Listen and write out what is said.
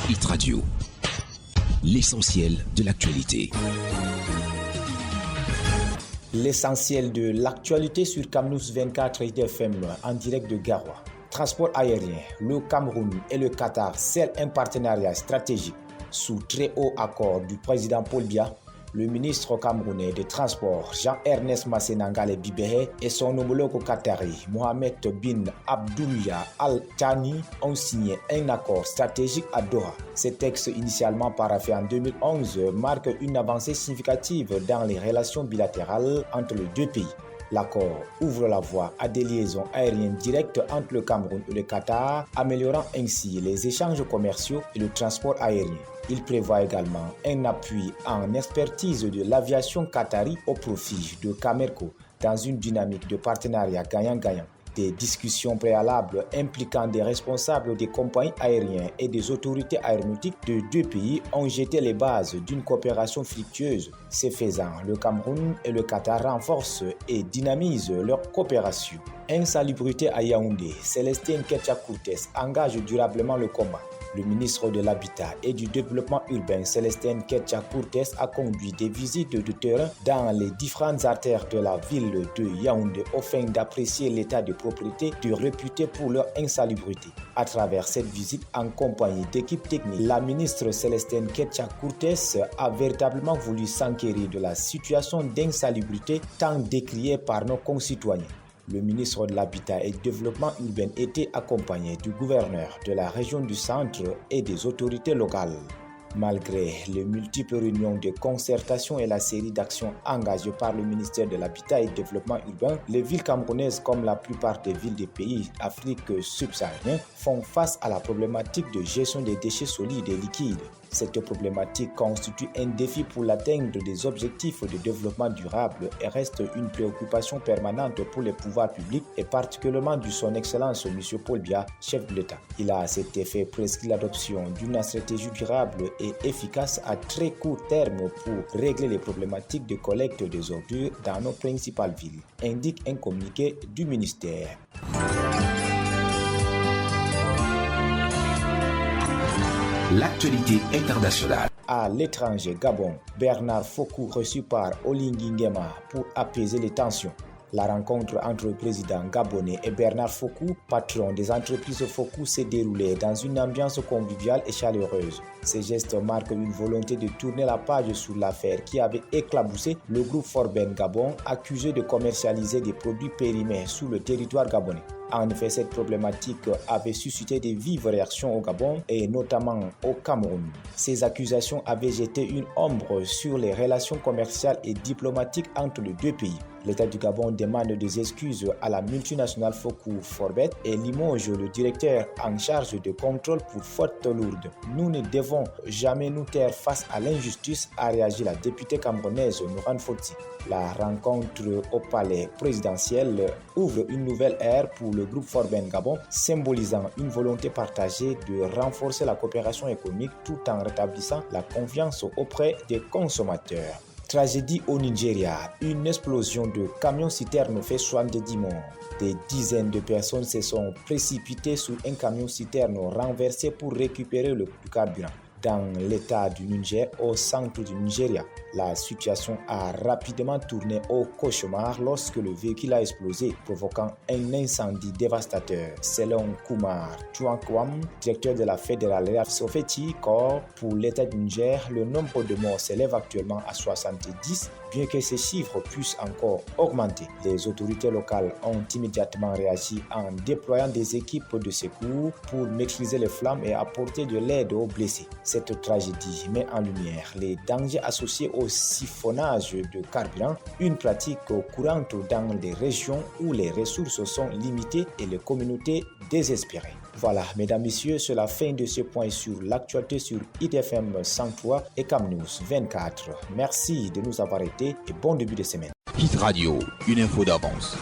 Hit Radio, l'essentiel de l'actualité. L'essentiel de l'actualité sur Camnus 24 Hit FM en direct de Garoua. Transport aérien, le Cameroun et le Qatar scellent un partenariat stratégique sous très haut accord du président Paul Biya. Le ministre camerounais des Transports, Jean-Ernest Massenangale Bibéhé, et son homologue qatari, Mohamed bin Abdullah Al Thani, ont signé un accord stratégique à Doha. Ce texte, initialement paraphé en 2011, marque une avancée significative dans les relations bilatérales entre les deux pays. L'accord ouvre la voie à des liaisons aériennes directes entre le Cameroun et le Qatar, améliorant ainsi les échanges commerciaux et le transport aérien. Il prévoit également un appui en expertise de l'aviation qatari au profit de Camerco dans une dynamique de partenariat gagnant-gagnant. Des discussions préalables impliquant des responsables des compagnies aériennes et des autorités aéronautiques de deux pays ont jeté les bases d'une coopération fructueuse. Ce faisant, le Cameroun et le Qatar renforcent et dynamisent leur coopération. Insalubrité à Yaoundé, Célestin Ketcha-Courtes engage durablement le combat. Le ministre de l'Habitat et du Développement urbain, Célestin Ketcha-Courtes, a conduit des visites de terrain dans les différentes artères de la ville de Yaoundé afin d'apprécier l'état de propriété réputé pour leur insalubrité. À travers cette visite en compagnie d'équipes techniques, la ministre Célestin Ketcha-Courtes a véritablement voulu s'enquérir de la situation d'insalubrité tant décriée par nos concitoyens. Le ministre de l'Habitat et du Développement urbain était accompagné du gouverneur de la région du Centre et des autorités locales. Malgré les multiples réunions de concertation et la série d'actions engagées par le ministère de l'Habitat et du Développement urbain, les villes camerounaises, comme la plupart des villes des pays d'Afrique subsaharienne, font face à la problématique de gestion des déchets solides et liquides. Cette problématique constitue un défi pour l'atteinte des objectifs de développement durable et reste une préoccupation permanente pour les pouvoirs publics et particulièrement de son Excellence M. Paul Biya, chef de l'État. Il a à cet effet prescrit l'adoption d'une stratégie durable et efficace à très court terme pour régler les problématiques de collecte des ordures dans nos principales villes, indique un communiqué du ministère. L'actualité internationale. À l'étranger, Gabon, Bernard Fokou reçu par Oligui Nguema pour apaiser les tensions. La rencontre entre le président gabonais et Bernard Fokou, patron des entreprises Fokou, s'est déroulée dans une ambiance conviviale et chaleureuse. Ces gestes marquent une volonté de tourner la page sur l'affaire qui avait éclaboussé le groupe Forben Gabon, accusé de commercialiser des produits périmés sur le territoire gabonais. En effet, cette problématique avait suscité de vives réactions au Gabon et notamment au Cameroun. Ces accusations avaient jeté une ombre sur les relations commerciales et diplomatiques entre les deux pays. L'État du Gabon demande des excuses à la multinationale Fokou Forbet et limoge le directeur en charge de contrôle pour faute lourde. Nous ne devons jamais nous taire face à l'injustice, a réagi la députée camerounaise Nourane Foti. La rencontre au palais présidentiel ouvre une nouvelle ère pour le groupe Forben Gabon, symbolisant une volonté partagée de renforcer la coopération économique tout en rétablissant la confiance auprès des consommateurs. Tragédie au Nigeria, une explosion de camions-citernes fait 70 morts. Des dizaines de personnes se sont précipitées sur un camion-citerne renversé pour récupérer le carburant. Dans l'état du Niger, au centre du Nigeria, la situation a rapidement tourné au cauchemar lorsque le véhicule a explosé, provoquant un incendie dévastateur. Selon Kumar Chouankwam, directeur de la fédérale Sofeti Corps pour l'état du Niger, le nombre de morts s'élève actuellement à 70, bien que ces chiffres puissent encore augmenter. Les autorités locales ont immédiatement réagi en déployant des équipes de secours pour maîtriser les flammes et apporter de l'aide aux blessés. Cette tragédie met en lumière les dangers associés au siphonnage de carburant, une pratique courante dans des régions où les ressources sont limitées et les communautés désespérées. Voilà, mesdames, messieurs, c'est la fin de ce point sur l'actualité sur Hit FM 103 et Camnus 24. Merci de nous avoir été et bon début de semaine. Hit Radio, une info d'avance.